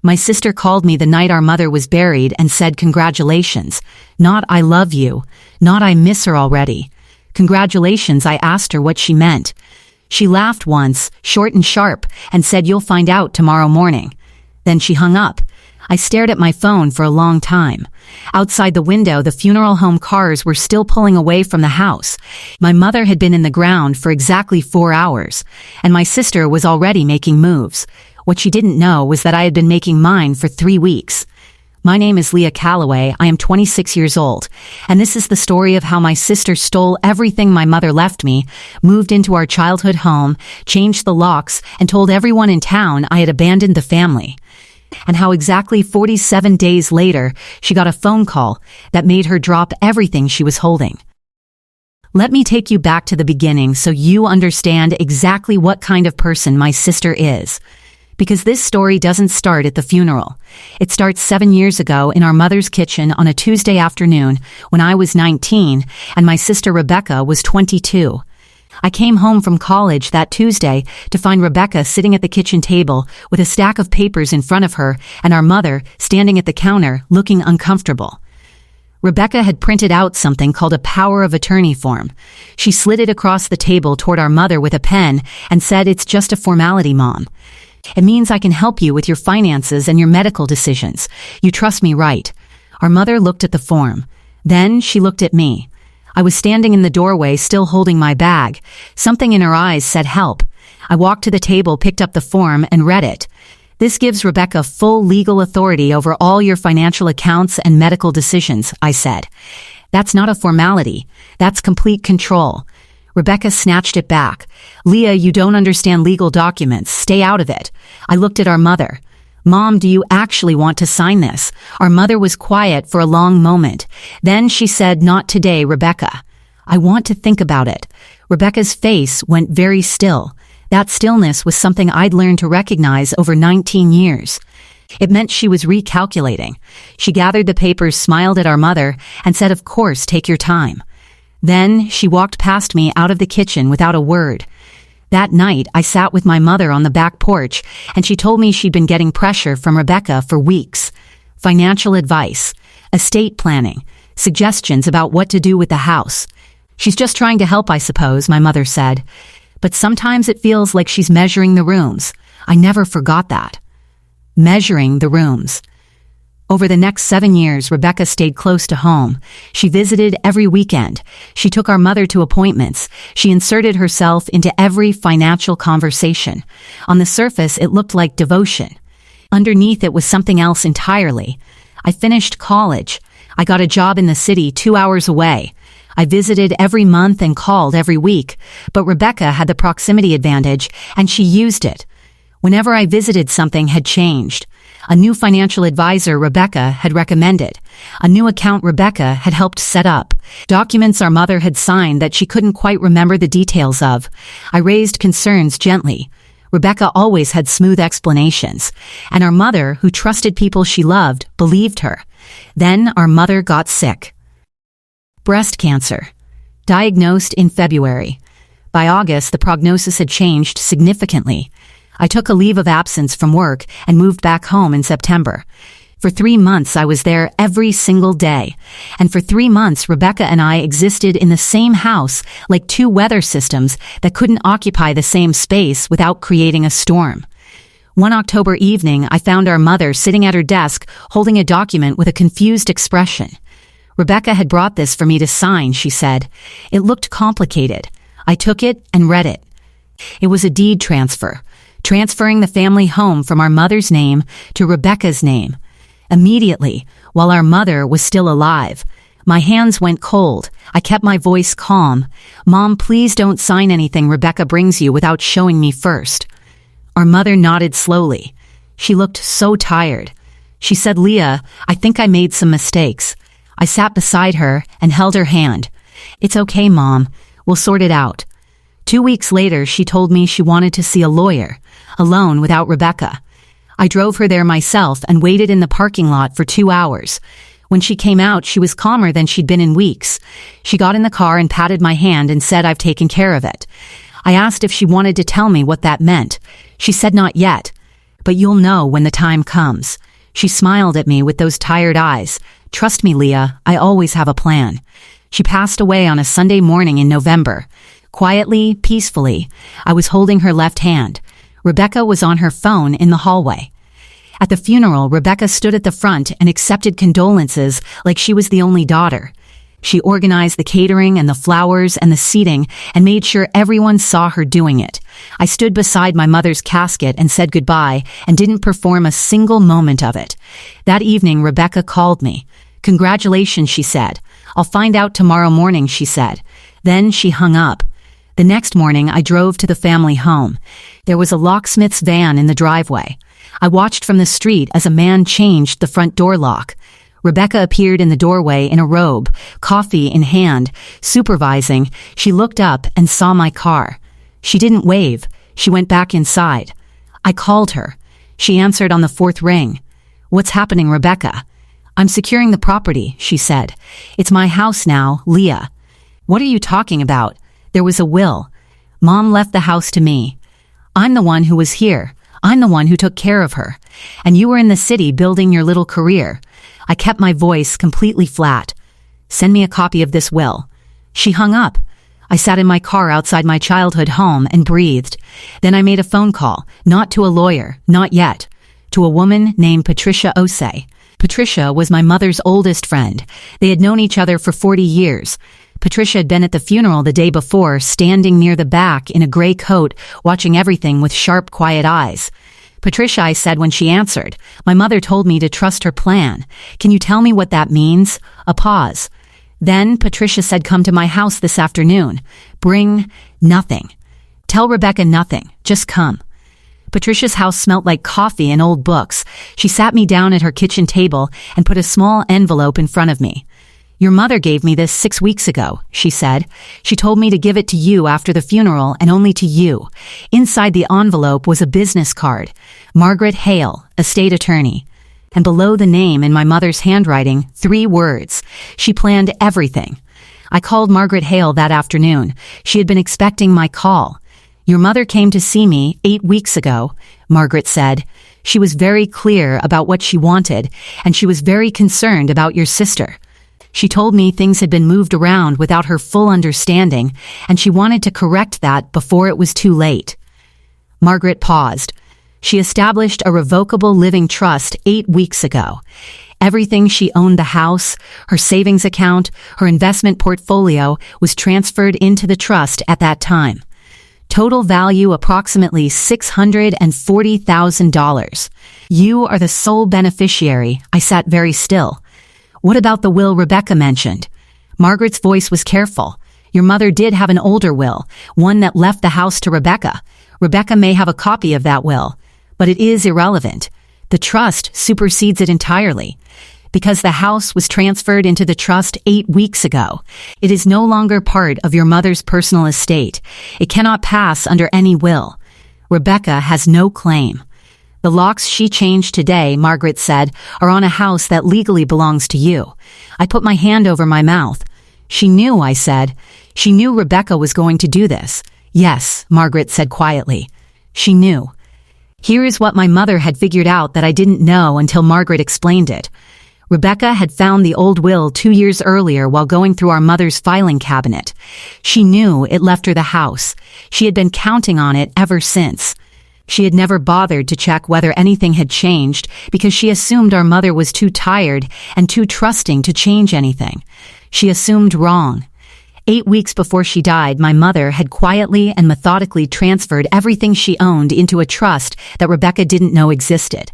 My sister called me the night our mother was buried and said congratulations. Not I love you. Not I miss her already. Congratulations. I asked her what she meant. She laughed once, short and sharp, and said you'll find out tomorrow morning. Then she hung up. I stared at my phone for a long time. Outside the window, the funeral home cars were still pulling away from the house. My mother had been in the ground for exactly 4 hours, and my sister was already making moves. What she didn't know was that I had been making mine for 3 weeks. My name is Leah Calloway. I am 26 years old, and this is the story of how my sister stole everything my mother left me, moved into our childhood home, changed the locks, and told everyone in town I had abandoned the family. And how exactly 47 days later, she got a phone call that made her drop everything she was holding. Let me take you back to the beginning so you understand exactly what kind of person my sister is. Because this story doesn't start at the funeral. It starts 7 years ago in our mother's kitchen on a Tuesday afternoon when I was 19 and my sister Rebecca was 22. I came home from college that Tuesday to find Rebecca sitting at the kitchen table with a stack of papers in front of her and our mother standing at the counter looking uncomfortable. Rebecca had printed out something called a power of attorney form. She slid it across the table toward our mother with a pen and said, "It's just a formality, Mom. It means I can help you with your finances and your medical decisions. You trust me, right?" Our mother looked at the form. Then she looked at me. I was standing in the doorway still holding my bag. Something in her eyes said help. I walked to the table, picked up the form, and read it. "This gives Rebecca full legal authority over all your financial accounts and medical decisions," I said. "That's not a formality. That's complete control." Rebecca snatched it back. "Leah, you don't understand legal documents. Stay out of it." I looked at our mother. "Mom, do you actually want to sign this?" Our mother was quiet for a long moment. Then she said, "Not today, Rebecca. I want to think about it." Rebecca's face went very still. That stillness was something I'd learned to recognize over 19 years. It meant she was recalculating. She gathered the papers, smiled at our mother, and said, "Of course, take your time." Then she walked past me out of the kitchen without a word. That night, I sat with my mother on the back porch, and she told me she'd been getting pressure from Rebecca for weeks. Financial advice, estate planning, suggestions about what to do with the house. "She's just trying to help, I suppose," my mother said. "But sometimes it feels like she's measuring the rooms." I never forgot that. Measuring the rooms. Over the next 7 years, Rebecca stayed close to home. She visited every weekend. She took our mother to appointments. She inserted herself into every financial conversation. On the surface, it looked like devotion. Underneath, it was something else entirely. I finished college. I got a job in the city 2 hours away. I visited every month and called every week. But Rebecca had the proximity advantage, and she used it. Whenever I visited, something had changed. A new financial advisor Rebecca had recommended. A new account Rebecca had helped set up. Documents our mother had signed that she couldn't quite remember the details of. I raised concerns gently. Rebecca always had smooth explanations. And our mother, who trusted people she loved, believed her. Then our mother got sick. Breast cancer. Diagnosed in February. By August, the prognosis had changed significantly. I took a leave of absence from work and moved back home in September. For 3 months, I was there every single day. And for 3 months, Rebecca and I existed in the same house, like two weather systems that couldn't occupy the same space without creating a storm. One October evening, I found our mother sitting at her desk, holding a document with a confused expression. "Rebecca had brought this for me to sign," she said. It looked complicated. I took it and read it. It was a deed transfer. Transferring the family home from our mother's name to Rebecca's name. Immediately, while our mother was still alive, my hands went cold. I kept my voice calm. "Mom, please don't sign anything Rebecca brings you without showing me first." Our mother nodded slowly. She looked so tired. She said, "Leah, I think I made some mistakes." I sat beside her and held her hand. "It's okay, Mom. We'll sort it out." 2 weeks later, she told me she wanted to see a lawyer, alone without Rebecca. I drove her there myself and waited in the parking lot for 2 hours. When she came out, she was calmer than she'd been in weeks. She got in the car and patted my hand and said, "I've taken care of it." I asked if she wanted to tell me what that meant. She said not yet. But you'll know when the time comes. She smiled at me with those tired eyes. Trust me, Leah, I always have a plan. She passed away on a Sunday morning in November. Quietly, peacefully, I was holding her left hand. Rebecca was on her phone in the hallway. At the funeral, Rebecca stood at the front and accepted condolences like she was the only daughter. She organized the catering and the flowers and the seating and made sure everyone saw her doing it. I stood beside my mother's casket and said goodbye and didn't perform a single moment of it. That evening, Rebecca called me. "Congratulations," she said. "I'll find out tomorrow morning," she said. Then she hung up. The next morning, I drove to the family home. There was a locksmith's van in the driveway. I watched from the street as a man changed the front door lock. Rebecca appeared in the doorway in a robe, coffee in hand, supervising. She looked up and saw my car. She didn't wave. She went back inside. I called her. She answered on the fourth ring. "What's happening, Rebecca?" "I'm securing the property," she said. "It's my house now, Leah." "What are you talking about? There was a will. Mom left the house to me. I'm the one who was here. I'm the one who took care of her. And you were in the city building your little career." I kept my voice completely flat. "Send me a copy of this will." She hung up. I sat in my car outside my childhood home and breathed. Then I made a phone call, not to a lawyer, not yet, to a woman named Patricia Osei. Patricia was my mother's oldest friend. They had known each other for 40 years. Patricia had been at the funeral the day before, standing near the back in a gray coat, watching everything with sharp, quiet eyes. "Patricia," I said when she answered, "my mother told me to trust her plan. Can you tell me what that means?" A pause. Then Patricia said, "Come to my house this afternoon. Bring nothing. Tell Rebecca nothing. Just come." Patricia's house smelt like coffee and old books. She sat me down at her kitchen table and put a small envelope in front of me. "Your mother gave me this 6 weeks ago," she said. "She told me to give it to you after the funeral and only to you." Inside the envelope was a business card. Margaret Hale, estate attorney. And below the name in my mother's handwriting, 3 words. She planned everything. I called Margaret Hale that afternoon. She had been expecting my call. "Your mother came to see me 8 weeks ago," Margaret said. "She was very clear about what she wanted, and she was very concerned about your sister. She told me things had been moved around without her full understanding, and she wanted to correct that before it was too late." Margaret paused. "She established a revocable living trust 8 weeks ago. Everything she owned, the house, her savings account, her investment portfolio, was transferred into the trust at that time. Total value approximately $640,000. You are the sole beneficiary." I sat very still. "What about the will Rebecca mentioned?" Margaret's voice was careful. "Your mother did have an older will, one that left the house to Rebecca. Rebecca may have a copy of that will, but it is irrelevant. The trust supersedes it entirely. Because the house was transferred into the trust 8 weeks ago, it is no longer part of your mother's personal estate. It cannot pass under any will. Rebecca has no claim. The locks she changed today," Margaret said, "are on a house that legally belongs to you." I put my hand over my mouth. "She knew," I said. "She knew Rebecca was going to do this." "Yes," Margaret said quietly. "She knew." Here is what my mother had figured out that I didn't know until Margaret explained it. Rebecca had found the old will 2 years earlier while going through our mother's filing cabinet. She knew it left her the house. She had been counting on it ever since. She had never bothered to check whether anything had changed because she assumed our mother was too tired and too trusting to change anything. She assumed wrong. 8 weeks before she died, my mother had quietly and methodically transferred everything she owned into a trust that Rebecca didn't know existed.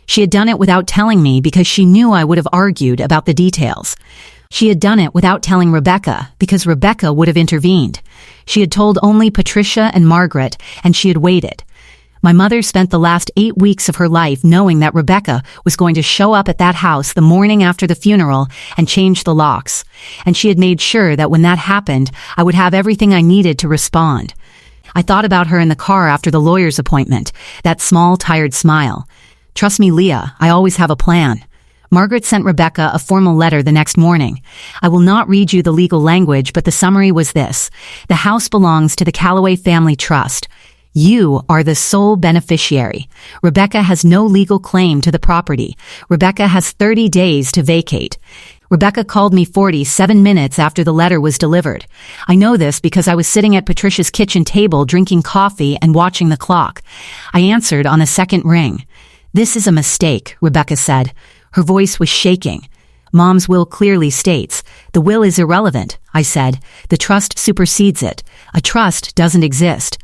She had done it without telling me because she knew I would have argued about the details. She had done it without telling Rebecca because Rebecca would have intervened. She had told only Patricia and Margaret, and she had waited. My mother spent the last 8 weeks of her life knowing that Rebecca was going to show up at that house the morning after the funeral and change the locks, and she had made sure that when that happened, I would have everything I needed to respond. I thought about her in the car after the lawyer's appointment, that small, tired smile. "Trust me, Leah, I always have a plan." Margaret sent Rebecca a formal letter the next morning. I will not read you the legal language, but the summary was this. The house belongs to the Calloway Family Trust. You are the sole beneficiary. Rebecca has no legal claim to the property. Rebecca has 30 days to vacate. Rebecca called me 47 minutes after the letter was delivered. I know this because I was sitting at Patricia's kitchen table drinking coffee and watching the clock. I answered on the second ring. "This is a mistake," Rebecca said. Her voice was shaking. "Mom's will clearly states, the will is irrelevant," I said. "The trust supersedes it. A trust doesn't exist.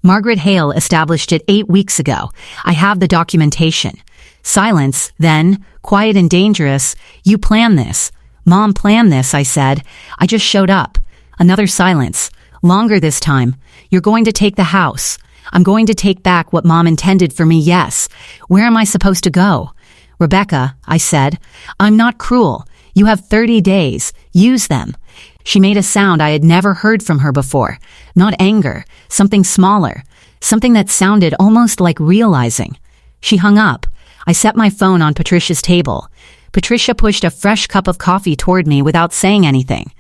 Margaret Hale established it 8 weeks ago. I have the documentation." Silence, then, quiet and dangerous. "You planned this." "Mom planned this," I said. "I just showed up." Another silence. Longer this time. "You're going to take the house." "I'm going to take back what Mom intended for me, yes." "Where am I supposed to go?" "Rebecca," I said, "I'm not cruel. You have 30 days. Use them." She made a sound I had never heard from her before. Not anger, something smaller, something that sounded almost like realizing. She hung up. I set my phone on Patricia's table. Patricia pushed a fresh cup of coffee toward me without saying anything.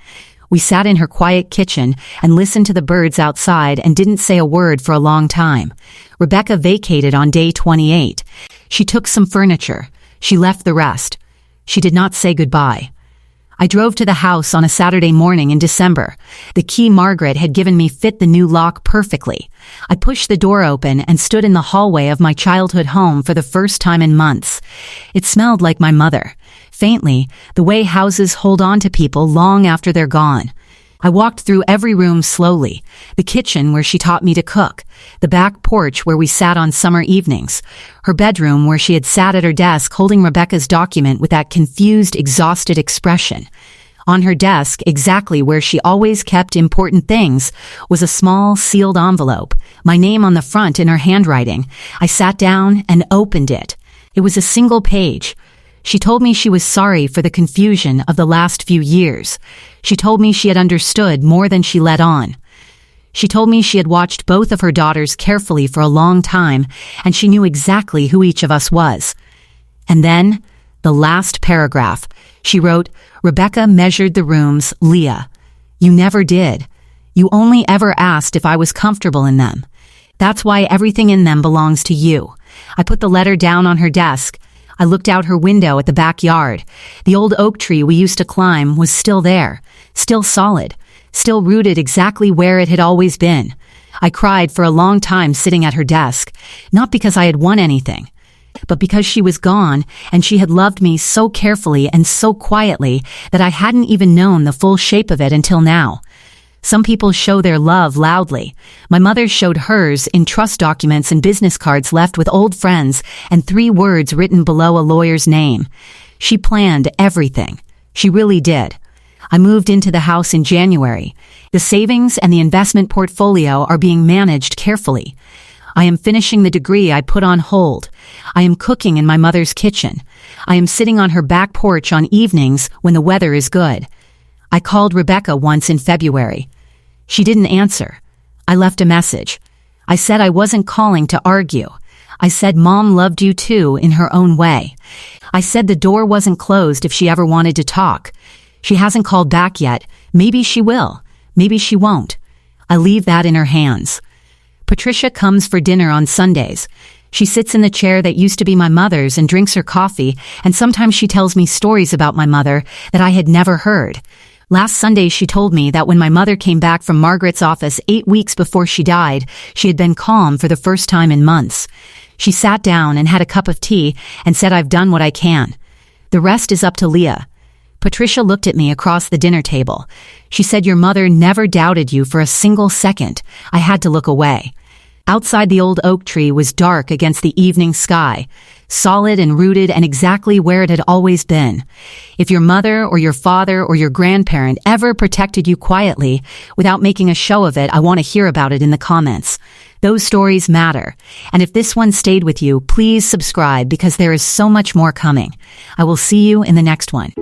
We sat in her quiet kitchen and listened to the birds outside and didn't say a word for a long time. Rebecca vacated on day 28. She took some furniture. She left the rest. She did not say goodbye. I drove to the house on a Saturday morning in December. The key Margaret had given me fit the new lock perfectly. I pushed the door open and stood in the hallway of my childhood home for the first time in months. It smelled like my mother. Faintly, the way houses hold on to people long after they're gone. I walked through every room slowly. The kitchen where she taught me to cook. The back porch where we sat on summer evenings. Her bedroom where she had sat at her desk holding Rebecca's document with that confused, exhausted expression. On her desk, exactly where she always kept important things, was a small, sealed envelope, my name on the front in her handwriting. I sat down and opened it. It was a single page. She told me she was sorry for the confusion of the last few years. She told me she had understood more than she let on. She told me she had watched both of her daughters carefully for a long time, and she knew exactly who each of us was. And then, the last paragraph, she wrote, "Rebecca measured the rooms, Leah. You never did. You only ever asked if I was comfortable in them. That's why everything in them belongs to you." I put the letter down on her desk. I looked out her window at the backyard. The old oak tree we used to climb was still there, still solid, still rooted exactly where it had always been. I cried for a long time sitting at her desk, not because I had won anything, but because she was gone and she had loved me so carefully and so quietly that I hadn't even known the full shape of it until now. Some people show their love loudly. My mother showed hers in trust documents and business cards left with old friends and 3 words written below a lawyer's name. She planned everything. She really did. I moved into the house in January. The savings and the investment portfolio are being managed carefully. I am finishing the degree I put on hold. I am cooking in my mother's kitchen. I am sitting on her back porch on evenings when the weather is good. I called Rebecca once in February. She didn't answer. I left a message. I said I wasn't calling to argue. I said Mom loved you too in her own way. I said the door wasn't closed if she ever wanted to talk. She hasn't called back yet. Maybe she will. Maybe she won't. I leave that in her hands. Patricia comes for dinner on Sundays. She sits in the chair that used to be my mother's and drinks her coffee, and sometimes she tells me stories about my mother that I had never heard. Last Sunday she told me that when my mother came back from Margaret's office 8 weeks before she died, she had been calm for the first time in months. She sat down and had a cup of tea and said, "I've done what I can. The rest is up to Leah." Patricia looked at me across the dinner table. She said, "Your mother never doubted you for a single second." I had to look away. Outside the old oak tree was dark against the evening sky, solid and rooted and exactly where it had always been. If your mother or your father or your grandparent ever protected you quietly, without making a show of it, I want to hear about it in the comments. Those stories matter. And if this one stayed with you, please subscribe because there is so much more coming. I will see you in the next one.